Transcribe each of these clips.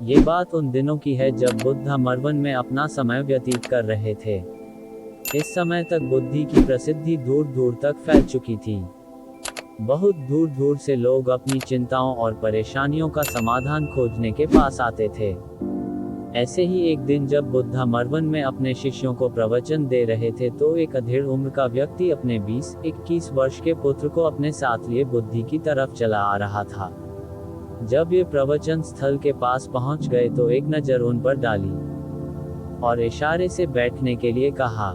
ये बात उन दिनों की है जब बुद्ध मरवन में अपना समय व्यतीत कर रहे थे। इस समय तक बुद्धि की प्रसिद्धि दूर दूर तक फैल चुकी थी। बहुत दूर दूर से लोग अपनी चिंताओं और परेशानियों का समाधान खोजने के पास आते थे। ऐसे ही एक दिन जब बुद्ध मरवन में अपने शिष्यों को प्रवचन दे रहे थे तो एक अधेड़ उम्र का व्यक्ति अपने 20-21 वर्ष के पुत्र को अपने साथ लिए बुद्धि की तरफ चला आ रहा था। जब ये प्रवचन स्थल के पास पहुंच गए तो एक नजर उन पर डाली और इशारे से बैठने के लिए कहा।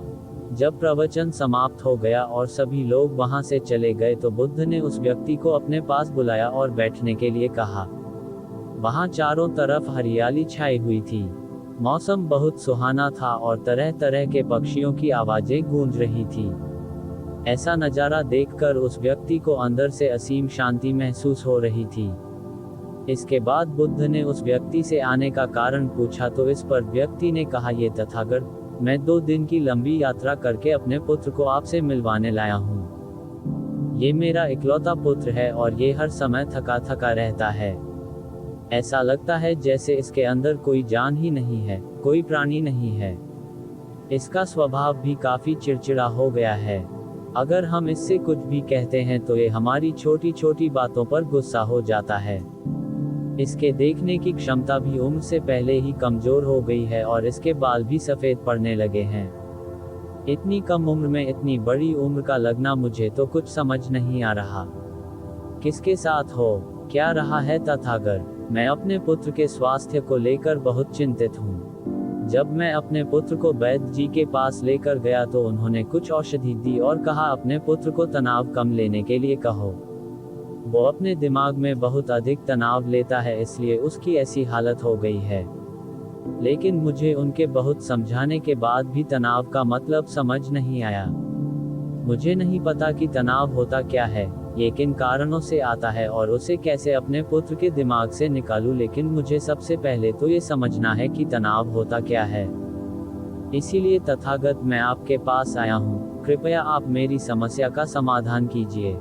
जब प्रवचन समाप्त हो गया और सभी लोग वहां से चले गए तो बुद्ध ने उस व्यक्ति को अपने पास बुलाया और बैठने के लिए कहा। वहां चारों तरफ हरियाली छाई हुई थी। मौसम बहुत सुहाना था और तरह तरह के पक्षियों की आवाजें गूंज रही थी। ऐसा नजारा देखकर उस व्यक्ति को अंदर से असीम शांति महसूस हो रही थी। इसके बाद बुद्ध ने उस व्यक्ति से आने का कारण पूछा तो इस पर व्यक्ति ने कहा, ये तथागत, मैं 2 दिन की लंबी यात्रा करके अपने पुत्र को आपसे मिलवाने लाया हूँ। ये मेरा इकलौता पुत्र है और ये हर समय थका थका रहता है। ऐसा लगता है जैसे इसके अंदर कोई जान ही नहीं है, कोई प्राणी नहीं है। इसका स्वभाव भी काफी चिड़चिड़ा हो गया है। अगर हम इससे कुछ भी कहते हैं तो ये हमारी छोटी छोटी बातों पर गुस्सा हो जाता है। इसके देखने की क्षमता भी उम्र से पहले ही कमजोर हो गई है और इसके बाल भी सफेद पड़ने लगे हैं। इतनी कम उम्र में इतनी बड़ी उम्र का लगना, मुझे तो कुछ समझ नहीं आ रहा। किसके साथ हो, क्या रहा है तथागत? मैं अपने पुत्र के स्वास्थ्य को लेकर बहुत चिंतित हूँ। जब मैं अपने पुत्र को वैद्य जी के पास लेकर गया तो उन्होंने कुछ औषधि दी और कहा अपने पुत्र को तनाव कम लेने के लिए कहो। वो अपने दिमाग में बहुत अधिक तनाव लेता है, इसलिए उसकी ऐसी हालत हो गई है। लेकिन मुझे उनके बहुत समझाने के बाद भी तनाव का मतलब समझ नहीं आया। मुझे नहीं पता कि तनाव होता क्या है, ये किन कारणों से आता है और उसे कैसे अपने पुत्र के दिमाग से निकालूं, लेकिन मुझे सबसे पहले तो ये समझना है कि तनाव होता क्या है। इसीलिए तथागत, मैं आपके पास आया हूँ, कृपया आप मेरी समस्या का समाधान कीजिए।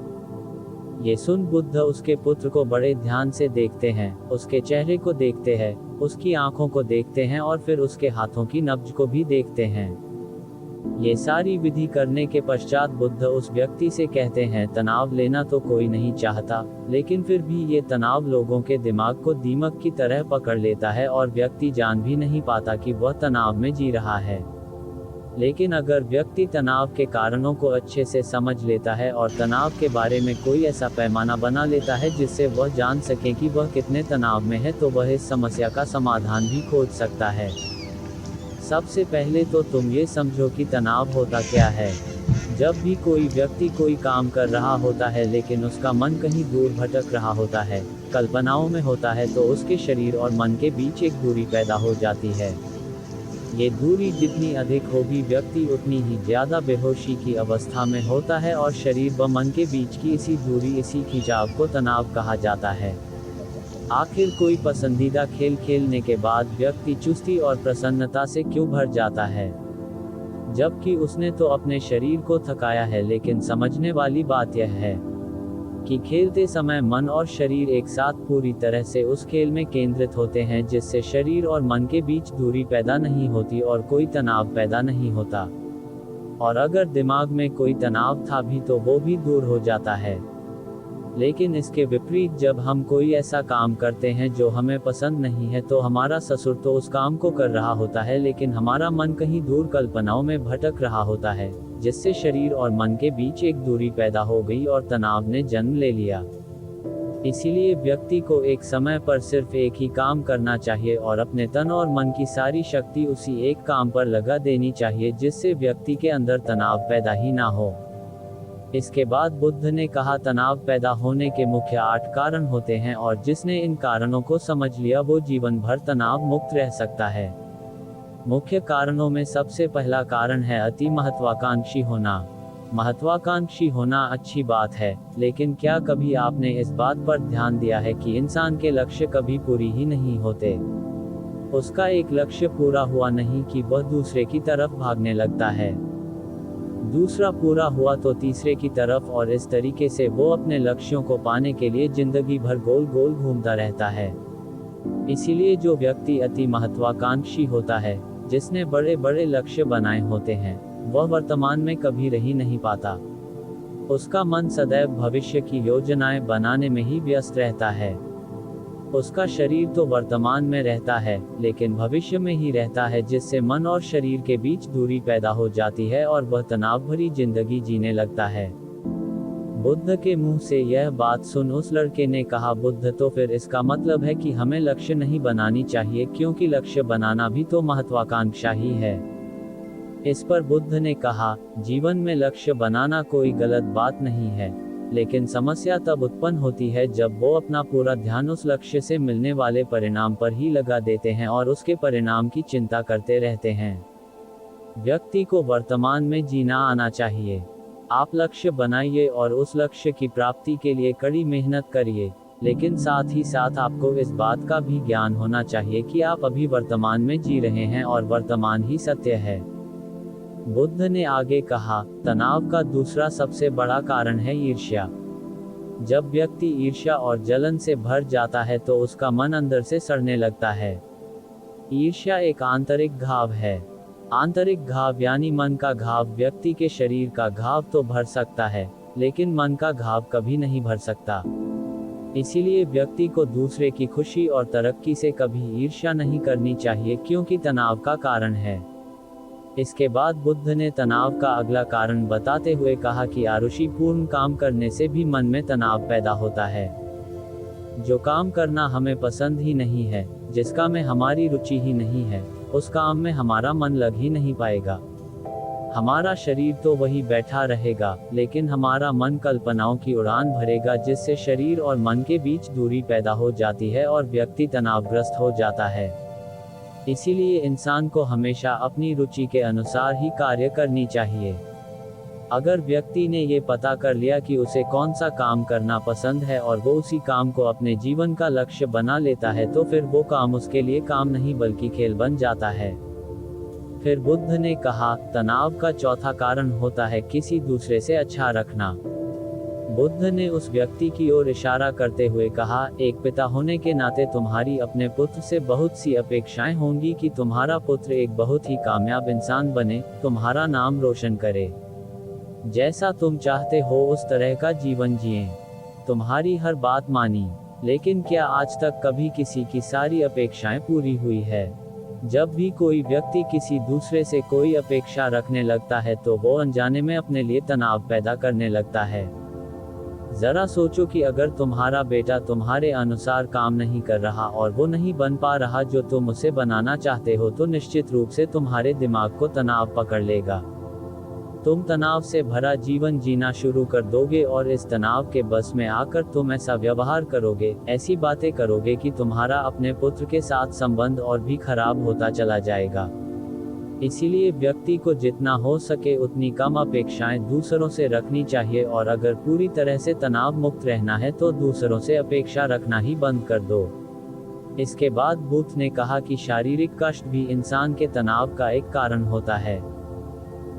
ये सुन बुद्ध उसके पुत्र को बड़े ध्यान से देखते हैं, उसके चेहरे को देखते हैं, उसकी आंखों को देखते हैं और फिर उसके हाथों की नब्ज को भी देखते हैं। ये सारी विधि करने के पश्चात बुद्ध उस व्यक्ति से कहते हैं, तनाव लेना तो कोई नहीं चाहता, लेकिन फिर भी ये तनाव लोगों के दिमाग को दीमक की तरह पकड़ लेता है और व्यक्ति जान भी नहीं पाता कि वह तनाव में जी रहा है। लेकिन अगर व्यक्ति तनाव के कारणों को अच्छे से समझ लेता है और तनाव के बारे में कोई ऐसा पैमाना बना लेता है जिससे वह जान सके कि वह कितने तनाव में है, तो वह इस समस्या का समाधान भी खोज सकता है। सबसे पहले तो तुम ये समझो कि तनाव होता क्या है। जब भी कोई व्यक्ति कोई काम कर रहा होता है लेकिन उसका मन कहीं दूर भटक रहा होता है, कल्पनाओं में होता है, तो उसके शरीर और मन के बीच एक दूरी पैदा हो जाती है। ये दूरी जितनी अधिक होगी, व्यक्ति उतनी ही ज्यादा बेहोशी की अवस्था में होता है और शरीर व मन के बीच की इसी दूरी, इसी खिंचाव को तनाव कहा जाता है। आखिर कोई पसंदीदा खेल खेलने के बाद व्यक्ति चुस्ती और प्रसन्नता से क्यों भर जाता है, जबकि उसने तो अपने शरीर को थकाया है। लेकिन समझने वाली बात यह है कि खेलते समय मन और शरीर एक साथ पूरी तरह से उस खेल में केंद्रित होते हैं, जिससे शरीर और मन के बीच दूरी पैदा नहीं होती और कोई तनाव पैदा नहीं होता। और अगर दिमाग में कोई तनाव था भी तो वो भी दूर हो जाता है। लेकिन इसके विपरीत, जब हम कोई ऐसा काम करते हैं जो हमें पसंद नहीं है, तो हमारा ससुर तो उस काम को कर रहा होता है, लेकिन हमारा मन कहीं दूर कल्पनाओं में भटक रहा होता है, जिससे शरीर और मन के बीच एक दूरी पैदा हो गई और तनाव ने जन्म ले लिया। इसीलिए व्यक्ति को एक समय पर सिर्फ एक ही काम करना चाहिए और अपने तन और मन की सारी शक्ति उसी एक काम पर लगा देनी चाहिए, जिससे व्यक्ति के अंदर तनाव पैदा ही ना हो। इसके बाद बुद्ध ने कहा, तनाव पैदा होने के मुख्य 8 कारण होते हैं और जिसने इन कारणों को समझ लिया वो जीवन भर तनाव मुक्त रह सकता है। मुख्य कारणों में सबसे पहला कारण है अति महत्वाकांक्षी होना। महत्वाकांक्षी होना अच्छी बात है, लेकिन क्या कभी आपने इस बात पर ध्यान दिया है कि इंसान के लक्ष्य कभी पूरी ही नहीं होते। उसका एक लक्ष्य पूरा हुआ नहीं कि वह दूसरे की तरफ भागने लगता है, दूसरा पूरा हुआ तो तीसरे की तरफ, और इस तरीके से वो अपने लक्ष्यों को पाने के लिए जिंदगी भर गोल गोल घूमता रहता है। इसीलिए जो व्यक्ति अति महत्वाकांक्षी होता है, जिसने बड़े बड़े लक्ष्य बनाए होते हैं, वह वर्तमान में कभी रह ही नहीं पाता। उसका मन सदैव भविष्य की योजनाएं बनाने में ही व्यस्त रहता है। उसका शरीर तो वर्तमान में रहता है, लेकिन भविष्य में ही रहता है, जिससे मन और शरीर के बीच दूरी पैदा हो जाती है और वह तनाव भरी जिंदगी जीने लगता है। बुद्ध के मुंह से यह बात सुन उस लड़के ने कहा, बुद्ध, तो फिर इसका मतलब है कि हमें लक्ष्य नहीं बनानी चाहिए, क्योंकि लक्ष्य बनाना भी तो महत्वाकांक्षा ही है। इस पर बुद्ध ने कहा, जीवन में लक्ष्य बनाना कोई गलत बात नहीं है, लेकिन समस्या तब उत्पन्न होती है जब वो अपना पूरा ध्यान उस लक्ष्य से मिलने वाले परिणाम पर ही लगा देते हैं और उसके परिणाम की चिंता करते रहते हैं। व्यक्ति को वर्तमान में जीना आना चाहिए। आप लक्ष्य बनाइए और उस लक्ष्य की प्राप्ति के लिए कड़ी मेहनत करिए, लेकिन साथ ही साथ आपको इस बात का भी ज्ञान होना चाहिए कि आप अभी वर्तमान में जी रहे हैं और वर्तमान ही सत्य है। बुद्ध ने आगे कहा, तनाव का दूसरा सबसे बड़ा कारण है ईर्ष्या। जब व्यक्ति ईर्ष्या और जलन से भर जाता है तो उसका मन अंदर से सड़ने लगता है। ईर्ष्या एक आंतरिक घाव है। आंतरिक घाव यानी मन का घाव व्यक्ति के शरीर का घाव तो भर सकता है, लेकिन मन का घाव कभी नहीं भर सकता। इसीलिए व्यक्ति को दूसरे की खुशी और तरक्की से कभी ईर्ष्या नहीं करनी चाहिए, क्योंकि तनाव का कारण है। इसके बाद बुद्ध ने तनाव का अगला कारण बताते हुए कहा कि आरुषिपूर्ण काम करने से भी मन में तनाव पैदा होता है। जो काम करना हमें पसंद ही नहीं है, जिसका में हमारी रुचि ही नहीं है, उस काम में हमारा मन लग ही नहीं पाएगा। हमारा शरीर तो वही बैठा रहेगा, लेकिन हमारा मन कल्पनाओं की उड़ान भरेगा, जिससे शरीर और मन के बीच दूरी पैदा हो जाती है और व्यक्ति तनावग्रस्त हो जाता है। इसीलिए इंसान को हमेशा अपनी रुचि के अनुसार ही कार्य करनी चाहिए। अगर व्यक्ति ने ये पता कर लिया कि उसे कौन सा काम करना पसंद है और वो उसी काम को अपने जीवन का लक्ष्य बना लेता है, तो फिर वो काम उसके लिए काम नहीं बल्कि खेल बन जाता है। फिर बुद्ध ने कहा, तनाव का चौथा कारण होता है किसी दूसरे से अच्छा रखना। बुद्ध ने उस व्यक्ति की ओर इशारा करते हुए कहा, एक पिता होने के नाते तुम्हारी अपने पुत्र से बहुत सी अपेक्षाएं होंगी कि तुम्हारा पुत्र एक बहुत ही कामयाब इंसान बने, तुम्हारा नाम रोशन करे, जैसा तुम चाहते हो उस तरह का जीवन जिए, तुम्हारी हर बात मानी। लेकिन क्या आज तक कभी किसी की सारी अपेक्षाएं पूरी हुई है? जब भी कोई व्यक्ति किसी दूसरे से कोई अपेक्षा रखने लगता है तो वो अनजाने में अपने लिए तनाव पैदा करने लगता है। जरा सोचो कि अगर तुम्हारा बेटा तुम्हारे अनुसार काम नहीं कर रहा और वो नहीं बन पा रहा जो तुम उसे बनाना चाहते हो, तो निश्चित रूप से तुम्हारे दिमाग को तनाव पकड़ लेगा। तुम तनाव से भरा जीवन जीना शुरू कर दोगे और इस तनाव के बस में आकर तुम ऐसा व्यवहार करोगे, ऐसी बातें करोगे कि तुम्हारा अपने पुत्र के साथ संबंध और भी खराब होता चला जाएगा। इसीलिए व्यक्ति को जितना हो सके उतनी कम अपेक्षाएं दूसरों से रखनी चाहिए, और अगर पूरी तरह से तनाव मुक्त रहना है तो दूसरों से अपेक्षा रखना ही बंद कर दो। इसके बाद बुद्ध ने कहा कि शारीरिक कष्ट भी इंसान के तनाव का एक कारण होता है।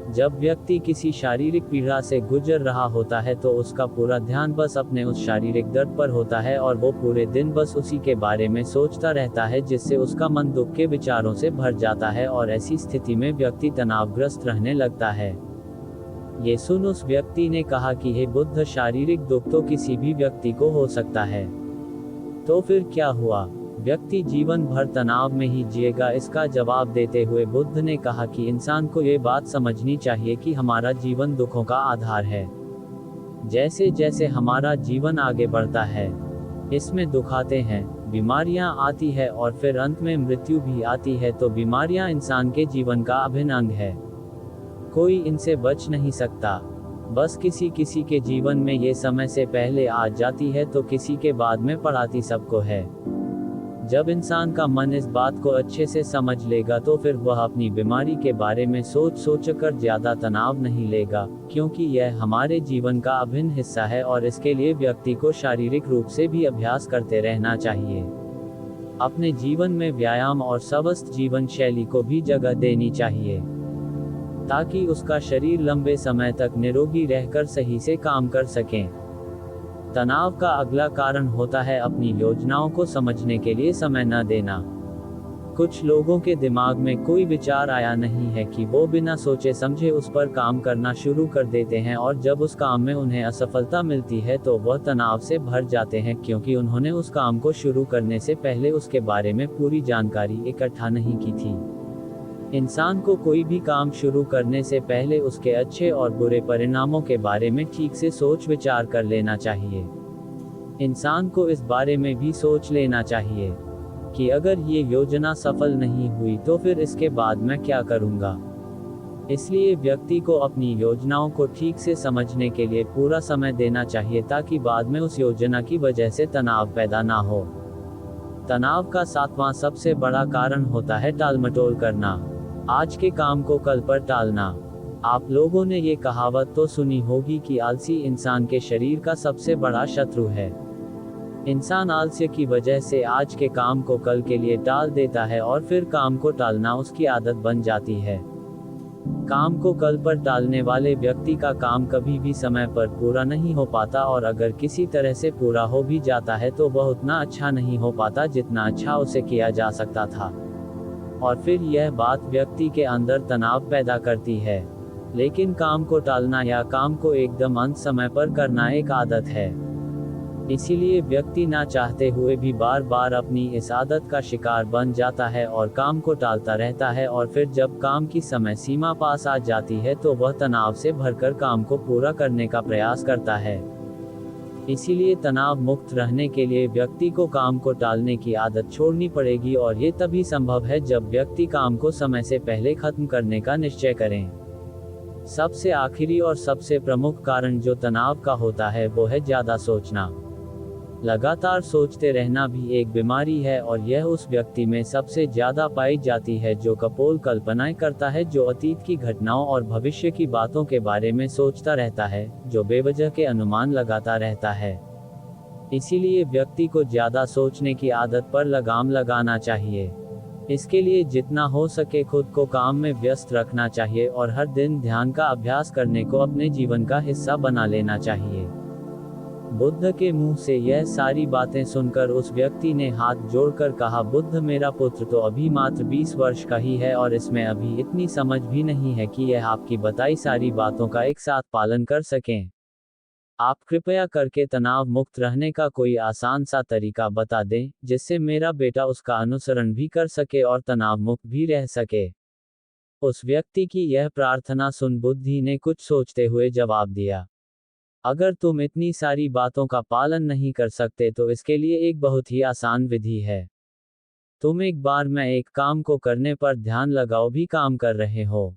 जब व्यक्ति किसी शारीरिक पीड़ा से गुजर रहा होता है तो उसका पूरा ध्यान बस अपने उस शारीरिक दर्द पर होता है और वो पूरे दिन बस उसी के बारे में सोचता रहता है, जिससे उसका मन दुख के विचारों से भर जाता है और ऐसी स्थिति में व्यक्ति तनावग्रस्त रहने लगता है। ये सुन उस व्यक्ति ने कहा कि हे बुद्ध, शारीरिक दुख तो किसी भी व्यक्ति को हो सकता है, तो फिर क्या हुआ? व्यक्ति जीवन भर तनाव में ही जिएगा? इसका जवाब देते हुए बुद्ध ने कहा कि इंसान को ये बात समझनी चाहिए कि हमारा जीवन दुखों का आधार है। जैसे जैसे हमारा जीवन आगे बढ़ता है, इसमें दुख आते हैं, बीमारियां आती है और फिर अंत में मृत्यु भी आती है। तो बीमारियां इंसान के जीवन का अभिन्न अंग है, कोई इनसे बच नहीं सकता। बस किसी किसी के जीवन में ये समय से पहले आ जाती है तो किसी के बाद में पड़ाती सबको है। जब इंसान का मन इस बात को अच्छे से समझ लेगा तो फिर वह अपनी बीमारी के बारे में सोच कर ज्यादा तनाव नहीं लेगा, क्योंकि यह हमारे जीवन का अभिन्न हिस्सा है और इसके लिए व्यक्ति को शारीरिक रूप से भी अभ्यास करते रहना चाहिए। अपने जीवन में व्यायाम और स्वस्थ जीवन शैली को भी जगह देनी चाहिए, ताकि उसका शरीर लंबे समय तक निरोगी रहकर सही से काम कर सकें। तनाव का अगला कारण होता है अपनी योजनाओं को समझने के लिए समय न देना। कुछ लोगों के दिमाग में कोई विचार आया नहीं है कि वो बिना सोचे समझे उस पर काम करना शुरू कर देते हैं, और जब उस काम में उन्हें असफलता मिलती है तो वह तनाव से भर जाते हैं, क्योंकि उन्होंने उस काम को शुरू करने से पहले उसके बारे में पूरी जानकारी इकट्ठा नहीं की थी। इंसान को कोई भी काम शुरू करने से पहले उसके अच्छे और बुरे परिणामों के बारे में ठीक से सोच विचार कर लेना चाहिए। इंसान को इस बारे में भी सोच लेना चाहिए कि अगर ये योजना सफल नहीं हुई तो फिर इसके बाद मैं क्या करूंगा। इसलिए व्यक्ति को अपनी योजनाओं को ठीक से समझने के लिए पूरा समय देना चाहिए, ताकि बाद में उस योजना की वजह से तनाव पैदा ना हो। तनाव का 7वां सबसे बड़ा कारण होता है टालमटोल करना। आज के काम को कल पर टालना। आप लोगों ने ये कहावत तो सुनी होगी कि आलसी इंसान के शरीर का सबसे बड़ा शत्रु है। इंसान आलस्य की वजह से आज के काम को कल के लिए टाल देता है, और फिर काम को टालना उसकी आदत बन जाती है। काम को कल पर टालने वाले व्यक्ति का काम कभी भी समय पर पूरा नहीं हो पाता, और अगर किसी तरह से पूरा हो भी जाता है तो वह उतना अच्छा नहीं हो पाता जितना अच्छा उसे किया जा सकता था। और फिर यह बात व्यक्ति के अंदर तनाव पैदा करती है। लेकिन काम को टालना या काम को एकदम अंत समय पर करना एक आदत है। इसीलिए व्यक्ति ना चाहते हुए भी बार बार अपनी इस आदत का शिकार बन जाता है और काम को टालता रहता है, और फिर जब काम की समय सीमा पास आ जाती है तो वह तनाव से भरकर काम को पूरा करने का प्रयास करता है। इसीलिए तनाव मुक्त रहने के लिए व्यक्ति को काम को टालने की आदत छोड़नी पड़ेगी, और ये तभी संभव है जब व्यक्ति काम को समय से पहले खत्म करने का निश्चय करें। सबसे आखिरी और सबसे प्रमुख कारण जो तनाव का होता है वो है ज्यादा सोचना। लगातार सोचते रहना भी एक बीमारी है, और यह उस व्यक्ति में सबसे ज्यादा पाई जाती है जो कपोल कल्पनाएं करता है, जो अतीत की घटनाओं और भविष्य की बातों के बारे में सोचता रहता है, जो बेवजह के अनुमान लगाता रहता है। इसीलिए व्यक्ति को ज्यादा सोचने की आदत पर लगाम लगाना चाहिए। इसके लिए जितना हो सके खुद को काम में व्यस्त रखना चाहिए, और हर दिन ध्यान का अभ्यास करने को अपने जीवन का हिस्सा बना लेना चाहिए। बुद्ध के मुंह से यह सारी बातें सुनकर उस व्यक्ति ने हाथ जोड़कर कहा, बुद्ध मेरा पुत्र तो अभी मात्र 20 वर्ष का ही है, और इसमें अभी इतनी समझ भी नहीं है कि यह आपकी बताई सारी बातों का एक साथ पालन कर सकें। आप कृपया करके तनाव मुक्त रहने का कोई आसान सा तरीका बता दें, जिससे मेरा बेटा उसका अनुसरण भी कर सके और तनाव मुक्त भी रह सके। उस व्यक्ति की यह प्रार्थना सुन बुद्धि ने कुछ सोचते हुए जवाब दिया, अगर तुम इतनी सारी बातों का पालन नहीं कर सकते तो इसके लिए एक बहुत ही आसान विधि है। तुम एक बार मैं एक काम को करने पर ध्यान लगाओ, भी काम कर रहे हो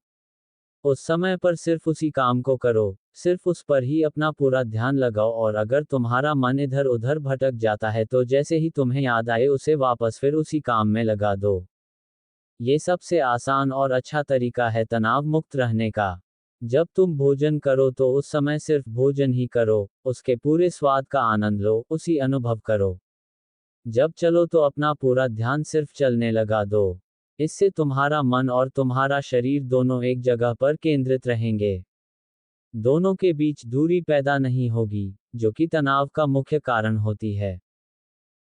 उस समय पर सिर्फ उसी काम को करो, सिर्फ उस पर ही अपना पूरा ध्यान लगाओ, और अगर तुम्हारा मन इधर उधर भटक जाता है तो जैसे ही तुम्हें याद आए उसे वापस फिर उसी काम में लगा दो। ये सबसे आसान और अच्छा तरीका है तनाव मुक्त रहने का। जब तुम भोजन करो तो उस समय सिर्फ भोजन ही करो, उसके पूरे स्वाद का आनंद लो, उसी अनुभव करो। जब चलो तो अपना पूरा ध्यान सिर्फ चलने लगा दो। इससे तुम्हारा मन और तुम्हारा शरीर दोनों एक जगह पर केंद्रित रहेंगे। दोनों के बीच दूरी पैदा नहीं होगी, जो कि तनाव का मुख्य कारण होती है।